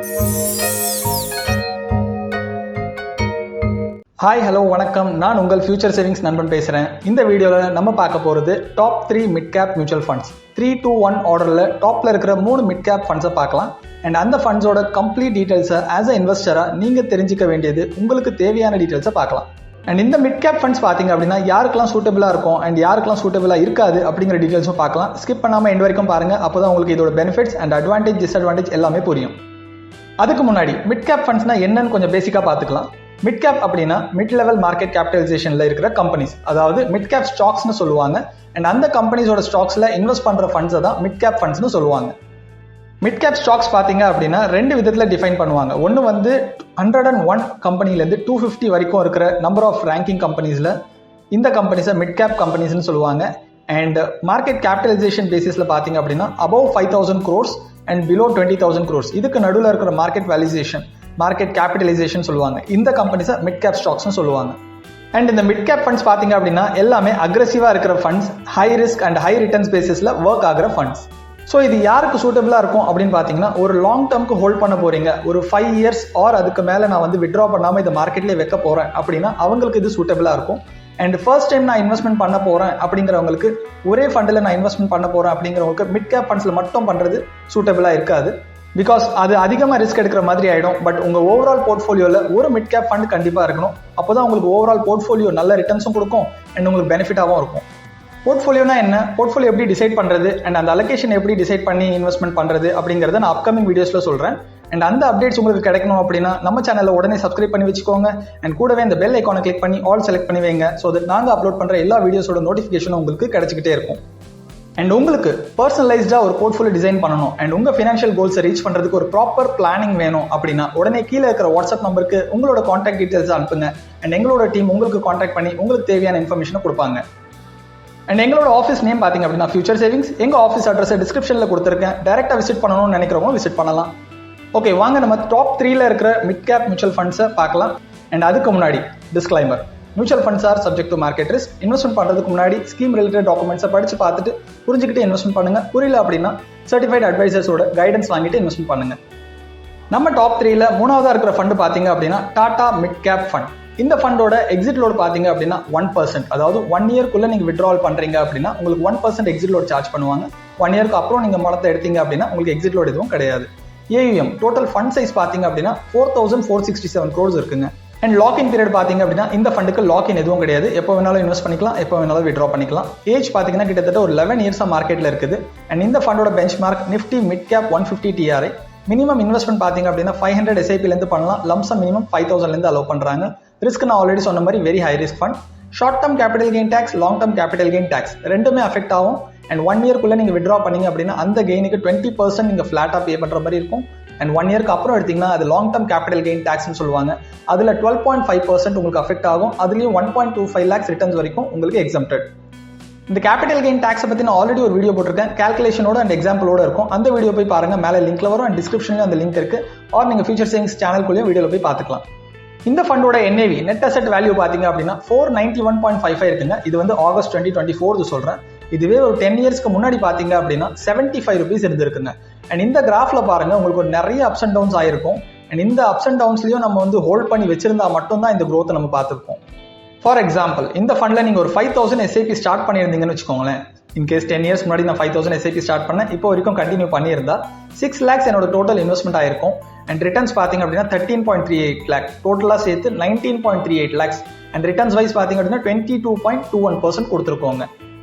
Hi hello வணக்கம், நான் உங்கள் ஃபியூச்சர் சேவிங்ஸ் நண்பன் பேசுகிறேன். இந்த வீடியோவில் நம்ம பார்க்க போகிறது top 3 mid cap mutual funds. 3-2-1 ஆர்டரில் டாப்பில் இருக்கிற 3 மிட் கேப் ஃபண்ட்ஸை பார்க்கலாம். அண்ட் அந்த ஃபண்ட்ஸோட கம்ப்ளீட் டீட்டெயில்ஸை ஆஸ் அ இன்வெஸ்டராக நீங்கள் தெரிஞ்சிக்க வேண்டியது உங்களுக்கு தேவையான டீட்டெயில்ஸை பார்க்கலாம். அண்ட் இந்த மிட் கேப் ஃபண்ட்ஸ் பார்த்தீங்க அப்படின்னா யாருக்கெல்லாம் சூட்டபிளாக இருக்கும் அண்ட் யாருக்கெல்லாம் சூட்டபிளாக இருக்காது அப்படிங்கிற டீட்டெயில்ஸும் பார்க்கலாம். ஸ்கிப் பண்ணாமல் எண்ட் வரைக்கும் பாருங்கள், அப்போ தான் உங்களுக்கு இதோட பெனிஃபிட்ஸ் அண்ட் அட்வான்டேஜ் டிஸ்அட்வான்டேஜ் எல்லாமே புரியும். அதுக்கு முன்னாடி மிட் கேப் ஃபண்ட்ஸ்னால் என்னன்னு கொஞ்சம் பேசிக்காக பார்த்துக்கலாம். மிட் கேப் அப்படின்னா மிட் லெவல் மார்க்கெட் கேபிட்டலைசேஷன்ல இருக்கிற கம்பெனிஸ், அதாவது மிட் கேப் ஸ்டாக்ஸ்னு சொல்லுவாங்க. அண்ட் அந்த கம்பெனிஸோட ஸ்டாக்ஸ்ல இன்வெஸ்ட் பண்ற ஃபண்ட்ஸை தான் மிட் கேப் ஃபண்ட்ஸ்னு சொல்லுவாங்க. மிட் கேப் ஸ்டாக்ஸ் பார்த்தீங்க அப்படின்னா 2 விதத்தில் டிஃபைன் பண்ணுவாங்க. ஒன்று வந்து 101 கம்பெனிலேருந்து 250 வரைக்கும் இருக்கிற நம்பர் ஆஃப் ரேங்கிங் கம்பெனிஸில் இந்த கம்பெனிஸை மிட் கேப் கம்பெனிஸ்னு சொல்லுவாங்க. அண்ட் மார்க்கெட் கேபிட்டலைசேஷன் பேசிஸில் பார்த்தீங்க அப்படின்னா above 5,000 crores and below 20,000 crores இதுக்கு நடுவில் இருக்கிற மார்க்கெட் வேல்யூசேஷன், மார்க்கெட் கேபிட்டலைசேஷன் சொல்லுவாங்க. இந்த கம்பெனிஸை மிட் கேப் ஸ்டாக்ஸ்னு சொல்லுவாங்க. அண்ட் இந்த மிட் கேப் ஃபண்ட்ஸ் பார்த்தீங்க அப்படின்னா எல்லாமே அக்ரெசிவாக இருக்கிற funds, high risk and high returns பேசிஸில் ஒர்க் ஆகிற ஃபண்ட்ஸ். ஸோ இது யாருக்கு சூட்டபிளாக இருக்கும் அப்படின்னு பார்த்தீங்கன்னா, ஒரு லாங் டேர்முக்கு ஹோல்ட் பண்ண போறீங்க, ஒரு 5 years ஆர் அதுக்கு மேலே நான் வந்து வித்ட்ரா பண்ணாமல் இந்த மார்க்கெட்லேயே வைக்க போகிறேன் அப்படின்னா அவங்களுக்கு இது சூட்டபிளாக இருக்கும். அண்ட் ஃபர்ஸ்ட் டைம் நான் இன்வெஸ்ட்மெண்ட் பண்ண போகிறேன் அப்படிங்கிறவங்களுக்கு, ஒரே ஃபண்டில் நான் இன்வெஸ்ட்மெண்ட் பண்ண போகிறேன் அப்படிங்கிறவங்களுக்கு மிட் கேப் ஃபண்ட்ஸில் மட்டும் பண்ணுறது சூட்டபிளாக இருக்காது. பிகாஸ் அது அதிகமாக ரிஸ்க் எடுக்கிற மாதிரி ஆகிடும். பட் உங்கள் ஓவரால் போர்ட்ஃபோலியோவில் ஒரு மிட் கேப் ஃபண்ட் கண்டிப்பாக இருக்கணும். அப்போ தான் உங்களுக்கு ஓவரால் போர்ட்ஃபோலியோ நல்ல ரிட்டர்ன்ஸும் கொடுக்கும் அண்ட் உங்களுக்கு பெனிஃபிட்டாகவும் இருக்கும். போர்ட்ஃபோலியோனா என்ன, போர்ட்ஃபோலியோ எப்படி டிசைட் பண்ணுறது அண்ட் அந்த அலோகேஷன் எப்படி டிசைட் பண்ணி இன்வெஸ்ட்மெண்ட் பண்ணுறது அப்படிங்கிறத நான் அப்கமிங் வீடியோஸில் சொல்கிறேன். அண்ட் அந்த அப்டேட்ஸ் உங்களுக்கு கிடைக்கணும் அப்படின்னா நம்ம சேனலில் உடனே சப்ஸ்கிரைப் பண்ணி வச்சுக்கோங்க. அண்ட் கூடவே இந்த பெல் ஐக்கானை கிளிக் பண்ணி ஆல் செலக்ட் பண்ணி வைங்க. ஸோ தட் நாங்கள் அப்லோட் பண்ணுற எல்லா வீடியோஸோட நோட்டிஃபிகேஷனும் உங்களுக்கு கிடைச்சிக்கிட்டே இருக்கும். அண்ட் உங்களுக்கு பர்சனலைஸ்டாக ஒரு போர்ட்ஃபோலியோ டிசைன் பண்ணணும் அண்ட் உங்கள் ஃபினான்ஷியல் கோல்ஸை ரீச் பண்ணுறதுக்கு ஒரு ப்ராப்பர் பிளானிங் வேணும் அப்படின்னா உடனே கீழே இருக்கிற வாட்ஸ்அப் நம்பருக்கு உங்களோட காண்டாக்ட் டீட்டெயில்ஸ் அனுப்புங்க. அண்ட் எங்களோட டீம் உங்களுக்கு காண்டாக்ட் பண்ணி உங்களுக்கு தேவையான இன்ஃபர்மேஷனை கொடுப்பாங்க. அண்ட் எங்களோட ஆஃபீஸ் நேம் பார்த்தீங்க அப்படின்னா ஃபியூச்சர் சேவிங்ஸ். எங்கள் ஆஃபீஸ் அட்ரஸை டிஸ்கிரிப்ஷனில் கொடுத்துருக்கேன். டேரெக்டாக விசிட் பண்ணணும்னு நினைக்கிறவங்க விசிட் பண்ணலாம். ஓகே, வாங்க நம்ம டாப் 3ல இருக்கிற மிட் கேப் மியூச்சுவல் ஃபண்ட்ஸை பார்க்கலாம். அண்ட் அதுக்கு முன்னாடி disclaimer, mutual funds R subject to market risk. Investment பண்ணுறதுக்கு முன்னாடி ஸ்கீம் ரிலேட்டட் டாக்குமெண்ட்ஸை படித்து பார்த்துட்டு புரிஞ்சுக்கிட்டு இன்வெஸ்ட்மெண்ட் பண்ணுங்க. புரியல அப்படின்னா சர்டிஃபைட் அட்வைசர்ஸோட கைடன்ஸ் வாங்கிட்டு இன்வெஸ்ட்மெண்ட் பண்ணுங்க. நம்ம டாப் 3ல 3ஆவதா இருக்கிற ஃபண்ட் பார்த்தீங்க அப்படின்னா டாடா மிட் கேப் ஃபண்ட். இந்த ஃபண்டோட எக்ஸிட் லோடு பார்த்தீங்க அப்படின்னா 1%. அதாவது 1 yearக்குள்ள நீங்கள் வித்ட்ராவல் பண்ணுறீங்க அப்படின்னா உங்களுக்கு 1% எக்ஸிட் லோடு சார்ஜ் பண்ணுவாங்க. 1 yearக்கு அப்புறம் நீங்கள் பணத்தை எடுத்தீங்க அப்படின்னா உங்களுக்கு எக்ஸிட் லோடு எதுவும் கிடையாது. AUM டோட்டல் ஃபண்ட் சைஸ் பார்த்தீங்க அப்படின்னா 4,467 crores இருக்குங்க. அண்ட் லாக்இன் பீரியட் பார்த்தீங்க அப்படின்னா இந்த ஃபண்டுக்கு லாக்இன் எதுவும் கிடையாது. எப்போ வேணாலும் இன்வெஸ்ட் பண்ணிக்கலாம், எப்போ வேணாலும் வித்ட்ரா பண்ணிக்கலாம். ஏஜ் பார்த்தீங்கன்னா கிட்டத்தட்ட ஒரு 11 years மார்க்கெட்டில் இருக்குது. அண்ட் இந்த ஃபண்டோட benchmark Nifty mid cap 150 TRI. Minimum investment பார்த்தீங்க அப்படின்னா 500 SIP பண்ணலாம். லம்சம் மினிமம் 5,000 அலோவ் பண்ணுறாங்க. ரிஸ்க் நான் ஆல்ரெடி சொன்ன மாதிரி very high risk fund. Short term capital gain tax, long term capital gain tax ரெண்டுமே அஃபெக்ட் ஆகும். அண்ட் 1 yearக்குள்ள நீங்கள் வித்ட்ரா பண்ணீங்க அப்படின்னா அந்த கெயினுக்கு 20% நீங்கள் ஃபிளாட்டாக பே பண்ணுற மாதிரி இருக்கும். அண்ட் 1 yearக்கு அப்புறம் எடுத்தீங்கன்னா அது லாங் டேர்ம் கேபிட்டல் கெயின் டேக்ஸ்னு சொல்லுவாங்க. அதில் 12.5% உங்களுக்கு அஃபெக்ட் ஆகும். அதுலேயும் 1.25 lakhs ரிட்டர்ன்ஸ் வரைக்கும் உங்களுக்கு எக்ஸம்ப்டட். இந்த கேபிட்டல் கெயின் டேக்ஸை பற்றி நான் ஆல்ரெடி ஒரு வீடியோ போட்டிருக்கேன், கேல்குலேஷனோட அண்ட் எக்ஸாம்பிளோட இருக்கும். அந்த வீடியோ போய் பாருங்க, மேலே லிங்க்ல வரும். அண்ட் டிஸ்கிரிப்ஷன்லேயும் அந்த லிங்க் இருக்கு. ஆர் நீங்கள் ஃபியூச்சர் சேவிங்ஸ் சேனலுக்குள்ளேயும் வீடியோவில் போய் பார்த்துக்கலாம். இந்த ஃபண்டோட NAV நெட் அசெட் வேல்யூ பார்த்தீங்க அப்படின்னா 491.55 இருக்குங்க. இது வந்து ஆகஸ்ட் 2024 சொல்கிறேன். இதுவே ஒரு 10 yearsக்கு முன்னாடி பார்த்தீங்க அப்படின்னா 75 rupees இருந்திருக்குங்க. அண்ட் இந்த கிராஃப்ல பாருங்க உங்களுக்கு ஒரு நிறைய அப்ஸ் அண்ட் டவுன்ஸ் ஆயிருக்கும். அண்ட் இந்த அப்ஸ் அண்ட் டவுன்ஸ்லையும் நம்ம வந்து ஹோல்ட் பண்ணி வச்சிருந்தா மட்டும்தான் இந்த growth நம்ம பார்த்துருப்போம். ஃபார் எக்ஸாம்பிள், இந்த ஃபண்டில் நீங்கள் ஒரு 5,000 SIP ஸ்டார்ட் பண்ணியிருந்தீங்கன்னு வச்சுக்கோங்களேன். இன்கேஸ் 10 years முன்னாடி நான் 5,000 SIP ஸ்டார்ட் பண்ணேன், இப்போ வரைக்கும் கண்டினியூ பண்ணியிருந்தா 6 lakhs என்னோட டோட்டல் இன்வெஸ்ட்மெண்ட் ஆயிருக்கும். அண்ட் ரிட்டர்ன்ஸ் பார்த்தீங்க அப்படின்னா 13.38 lakh, டோட்டலாக சேர்த்து 19.38 lakhs. அண்ட் ரிட்டர்ன்ஸ் வைஸ் பார்த்தீங்க அப்படின்னா 22.21% கொடுத்துருக்கோங்க.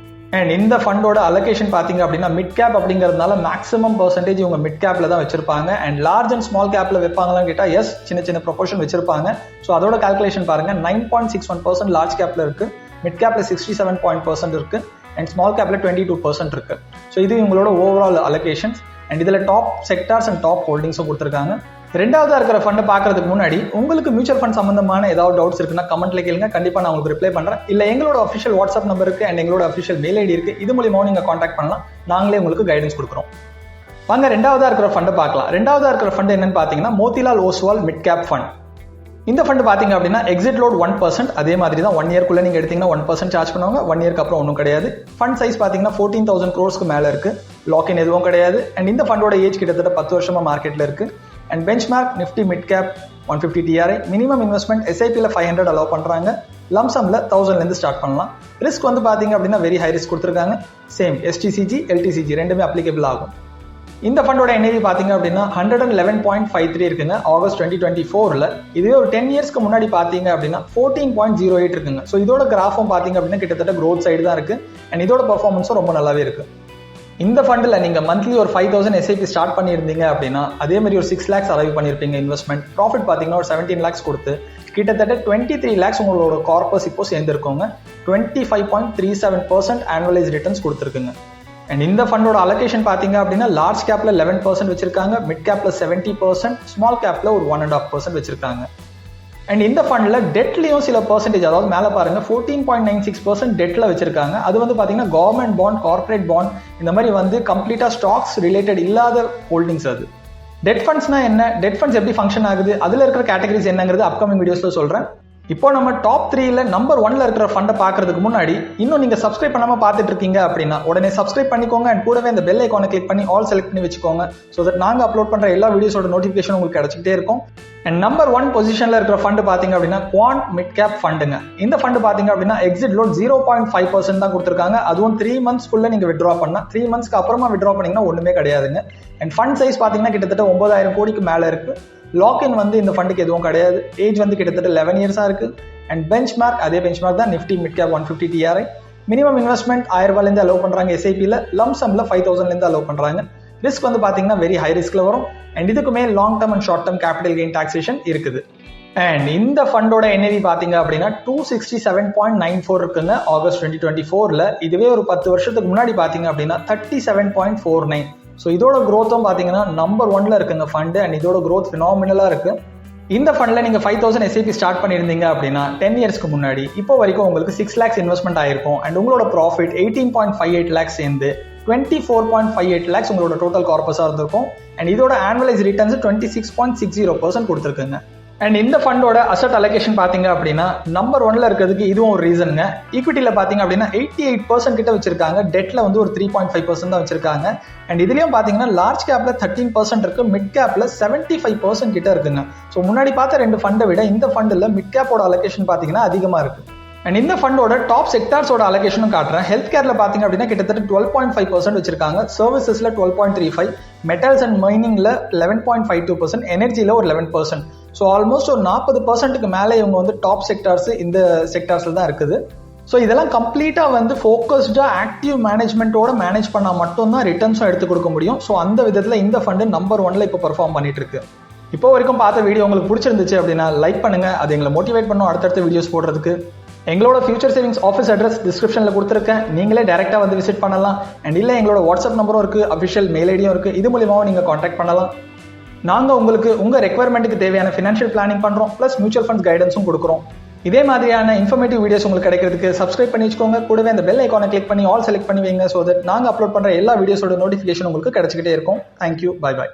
அண்ட் இந்த ஃபண்டோட அலோகேஷன் பார்த்தீங்க அப்படின்னா மிட் கேப் அப்படிங்கிறதுனால மேக்ஸிமம் பர்சன்டேஜ் இவங்க மிட் கேப்ல தான் வச்சிருப்பாங்க. அண்ட் லார்ஜ் அண்ட் ஸ்மால் கேப்ல வைப்பாங்களான்னு கேட்டால் எஸ், சின்ன சின்ன ப்ரொபோர்ஷன் வச்சிருப்பாங்க. ஸோ அதோட கால்குலேஷன் பாருங்க, 9.61% லார்ஜ் கேப்ல இருக்கு, மிட் கேப்ல 67% இருக்கு, அண்ட் ஸ்மால் கேப்ல 22% இருக்கு. ஸோ இது இவங்களோட ஓவரால் அலோகேஷன்ஸ். அண்ட் இதில் டாப் செக்டார்ஸ் அண்ட் டாப் ஹோல்டிங்ஸும் கொடுத்துருக்காங்க. 2ஆவதா இருக்கிற ஃபண்டை பார்க்கறதுக்கு முன்னாடி உங்களுக்கு மியூச்சுவல் ஃபண்ட் சம்பந்தமான ஏதாவது டவுட்ஸ் இருக்குன்னா கமெண்ட்ல கேளுங்க, கண்டிப்பாக நான் உங்களுக்கு ரிப்ளை பண்ணுறேன். இல்லை எங்களோட அஃபிஷியல் வாட்ஸ்அப் நம்பர் இருக்கு அண்ட் எங்களோட அஃபிஷியல் மெயில் ஐடி இருக்கு, இது மூலியமாக நீங்கள் காண்டாக்ட் பண்ணலாம். நாங்களே உங்களுக்கு கைடன்ஸ் கொடுக்குறோம். வாங்க 2ஆவதா இருக்கிற ஃபண்டை பார்க்கலாம். 2ஆவதா இருக்கிற ஃபண்ட் என்னன்னு பார்த்தீங்கன்னா Motilal Oswal mid cap fund. இந்த ஃபண்ட் பார்த்தீங்க அப்படின்னா எக்ஸிட் லோட் 1%. அதே மாதிரி தான் 1 yearக்குள்ள நீங்கள் எடுத்தீங்கன்னா 1% சார்ஜ் பண்ணுவாங்க. 1 yearக்கு அப்புறம் ஒன்றும் கிடையாது. ஃபண்ட் சைஸ் பார்த்தீங்கன்னா 14,000 crores மேலே இருக்கு. லாக்இன் எதுவும் கிடையாது. அண்ட் இந்த ஃபண்டோட ஏஜ் கிட்டத்தட்ட 10 வருஷமா மார்க்கெட்டில் இருக்கு. And benchmark Nifty mid cap 150 TRI, minimum investment எஸ்ஐபியில் 500 அலோவ் பண்ணுறாங்க, லம்சம்ல 1000 ஸ்டார்ட் பண்ணலாம். ரிஸ்க் வந்து பார்த்தீங்க அப்படின்னா வெரி ஹை ரிஸ்க் கொடுத்துருக்காங்க. சேம் எஸ்டிசிஜி எல்டிசிஜி ரெண்டுமே அப்ளிகேபிள் ஆகும். இந்த ஃபண்டோட NAV பார்த்தீங்க அப்படின்னா 111.53 இருக்குங்க ஆகஸ்ட் 2024. இதுவே ஒரு 10 இயர்ஸ்க்கு முன்னாடி பார்த்தீங்க அப்படின்னா 14.08 இருக்குங்க. ஸோ இதோட கிராஃபும் பார்த்தீங்க அப்படின்னா கிட்டத்தட்ட க்ரோத் சைடு தான் இருக்கு. அண்ட் இதோட பர்ஃபார்மன்ஸும் ரொம்ப நல்லாவே இருக்கு. இந்த ஃபண்டில் நீங்கள் மந்த்லி ஒரு 5000 எஸ்ஐபி ஸ்டார்ட் பண்ணியிருந்தீங்க அப்படின்னா அதே மாதிரி ஒரு 6 lakhs அலோவ் பண்ணியிருப்பீங்க இன்வெஸ்ட்மெண்ட். ப்ராஃபிட் பார்த்தீங்கன்னா ஒரு 17 lakhs கொடுத்து கிட்டத்தட்ட 23 lakhs உங்களோட கார்பஸ் இப்போ சேர்ந்துருக்கோங்க. 25.37% ஆனுவலைஸ் ரிட்டர்ன்ஸ் கொடுத்துருக்குங்க. அண்ட் இந்த ஃபண்டோட அலோகேஷன் பார்த்தீங்க அப்படின்னா லார்ஜ் கேப்ல 11% வச்சிருக்காங்க, மிட் கேப்ல 70%, ஸ்மால் கேப்ல ஒரு 1.5% வச்சிருக்காங்க. அண்ட் இந்த ஃபண்டில் டெட்லையும் சில பர்சன்டேஜ், அதாவது மேலே பாருங்க 14.96% டெட்ல வச்சிருக்காங்க. அது வந்து பார்த்தீங்கன்னா கவர்மெண்ட் பாண்ட், கார்பரேட் பாண்ட், இந்த மாதிரி வந்து கம்ப்ளீட்டாக ஸ்டாக்ஸ் ரிலேட்டட் இல்லாத ஹோல்டிங்ஸ். அது டெட் ஃபண்ட்ஸ்னா என்ன, டெட் ஃபண்ட்ஸ் எப்படி ஃபங்க்ஷன் ஆகுது, அதில் இருக்கிற கேட்டகரிஸ் என்னங்கிறது அப்கமிங் வீடியோஸ்ல சொல்கிறேன். இப்போ நம்ம டாப் 3ல நம்பர் 1ல இருக்கிற ஃபண்டை பார்க்கறதுக்கு முன்னாடி இன்னும் நீங்க சப்ஸ்கிரைப் பண்ணாம பார்த்துட்டு இருக்கீங்க அப்படின்னா உடனே சப்ஸ்கிரைப் பண்ணிக்கோங்க. அண்ட் கூடவே இந்த பெல் ஐகானை கிளிக் பண்ணி ஆல் செலக்ட் பண்ணி வச்சுக்கோங்க. ஸோ தட் நாங்க அப்லோட் பண்ற எல்லா வீடியோஸோட நோட்டிஃபிகேஷன் உங்களுக்கு கிடைச்சிட்டே இருக்கும். அண்ட் நம்பர் 1 பொசிஷன்ல இருக்கிற ஃபண்ட் பாத்தீங்க அப்படின்னா குவாண்ட் மிட் கேப் ஃபண்டுங்க. இந்த ஃபண்ட் பாத்தீங்க அப்படின்னா எக்ஸிட் லோட் 0.5% தான் கொடுத்துருக்காங்க. அதுவும் 3 monthsக்குள்ள நீங்க வித்ட்ரா பண்ணா, 3 monthsக்கு அப்புறமா வித்ட்ரா பண்ணீங்கன்னா ஒண்ணுமே கிடையாதுங்க. அண்ட் ஃபண்ட் சைஸ் பாத்தீங்கன்னா கிட்டத்தட்ட 9000 கோடிக்கு மேல இருக்கு. லாக்இன் வந்து இந்த ஃபண்டுக்கு எதுவும் கிடையாது. ஏஜ் வந்து கிட்டத்தட்ட 11 இயர்ஸா இருக்கு. அண்ட் பெஞ்ச்மார்க் அதே பெஞ்ச்மார்க் தான், Nifty mid cap 150 TRI. Minimum investment 1000 allow பண்றாங்க எஸ்ஐபியில், லம்சம்ல 5000 அலோவ் பண்றாங்க. ரிஸ்க் வந்து பாத்தீங்கன்னா வெரி ஹை ரிஸ்க்ல வரும். அண்ட் இதுக்குமே long term and short term capital gain taxation இருக்குது. அண்ட் இந்த ஃபண்டோட NAV பாத்தீங்க அப்படின்னா 267.94 இருக்குங்க ஆகஸ்ட் 2024. இதுவே ஒரு 10 வருஷத்துக்கு முன்னாடி பாத்தீங்க அப்படின்னா 37.49. ஸோ இதோட க்ரோத்தும் பார்த்தீங்கன்னா நம்பர் 1ல இருக்குங்க ஃபண்டு. அண்ட் இதோட க்ரோத் ஃபினாமினலாக இருக்கு. இந்த ஃபண்டில் நீங்கள் 5000 எஸ்ஐபி ஸ்டார்ட் பண்ணியிருந்தீங்க அப்படின்னா 10 இயர்ஸ்க்கு முன்னாடி இப்போ வரைக்கும் உங்களுக்கு 6 lakhs இன்வெஸ்ட்மெண்ட் ஆயிருக்கும். அண்ட் உங்களோட ப்ராஃபிட் 18.58 lakhs சேர்ந்து 24.58 lakhs உங்களோட டோட்டல் கார்பஸாக இருந்திருக்கும். அண்ட் இதோட ஆனுவலைஸ் ரிட்டர்ன்ஸ் 26.60% கொடுத்துருக்குங்க. அண்ட் இந்த ஃபண்டோட அசட் அலோகேஷன் பாத்தீங்க அப்படின்னா நம்பர் 1ல இருக்கிறதுக்கு இதுவும் ஒரு ரீசனுங்க. ஈக்விட்டியில பாத்தீங்க அப்படின்னா 88% கிட்ட வச்சிருக்காங்க, டெட்ல வந்து ஒரு 3.5% தான் வச்சிருக்காங்க. அண்ட் இதுலயும் பாத்தீங்கன்னா லார்ஜ் கேப்ல 13% இருக்கு, மிட் கேப்ல 75% கிட்ட இருக்குங்க. ஸோ முன்னாடி பார்த்த 2 ஃபண்டை விட இந்த ஃபண்டில் மிட் கேப்போட அலோகேஷன் பாத்தீங்கன்னா அதிகமா இருக்கு. அண்ட் இந்த ஃபண்டோட டாப் செக்டார்ஸோட அலோகேஷனும் காட்டுறேன். ஹெல்த் கேர்ல பாத்தீங்க அப்படின்னா கிட்டத்தட்ட 12.5% வச்சிருக்காங்க, சர்வீசஸ்ல 12.35%, மெட்டல்ஸ் அண்ட் மைனிங்ல 11.52%, எனர்ஜில ஒரு 11%. ஸோ ஆல்மோஸ்ட் ஒரு 40%க்கு மேலே இவங்க வந்து டாப் செக்டார்ஸ் இந்த செக்டார்ஸ்ல தான் இருக்குது. ஸோ இதெல்லாம் கம்ப்ளீட்டாக வந்து ஃபோக்கஸ்டாக ஆக்டிவ் மேனேஜ்மெண்ட்டோட மேனேஜ் பண்ணால் மட்டும்தான் ரிட்டர்ன்ஸும் எடுத்து கொடுக்க முடியும். ஸோ அந்த விதத்தில் இந்த ஃபண்டு நம்பர் 1ல இப்போ பெர்ஃபார்ம் பண்ணிட்டு இருக்கு. இப்போ வரைக்கும் பார்த்த வீடியோ உங்களுக்கு பிடிச்சிருந்துச்சு அப்படின்னா லைக் பண்ணுங்க, அது எங்களை மோட்டிவேட் பண்ணும் அடுத்தடுத்த வீடியோஸ் போடுறதுக்கு. எங்களோட ஃபியூச்சர் சேவிங்ஸ் ஆஃபீஸ் அட்ரஸ் டிஸ்கிரிப்ஷனில் கொடுத்துருக்கேன், நீங்களே டேரெக்டாக வந்து விசிட் பண்ணலாம். அண்ட் இல்லை எங்களோட வாட்ஸ்அப் நம்பரும் இருக்குது, அஃபிஷியல் மெயில் ஐடியும் இருக்குது, இது மூலியமாகவும் நீங்கள் காண்டாக்ட் பண்ணலாம். நாங்கள் உங்களுக்கு உங்கள் ரெக்யர்மெண்ட்டுக்கு தேவையான ஃபினான்ஷியல் பிளானிங் பண்ணுறோம், ப்ளஸ் மியூச்சுவல் ஃபண்ட்ஸ் கைடன்ஸும் கொடுக்குறோம். இதே மாதிரியான இன்ஃபர்மேட்டிவ் வீடியோஸ் உங்களுக்கு கிடைக்கிறதுக்கு சப்ஸ்கிரைப் பண்ணி வச்சுக்கோங்க. கூடவே அந்த பெல் ஐகானை கிளிக் பண்ணி ஆல் செலக்ட் பண்ணி வைங்க. ஸோ தட் நாங்கள் அப்லோட் பண்ணுற எல்லா வீடியோஸோட நோட்டிஃபிகேஷன் உங்களுக்கு கிடைச்சிக்கிட்டே இருக்கும். Thank you, bye bye.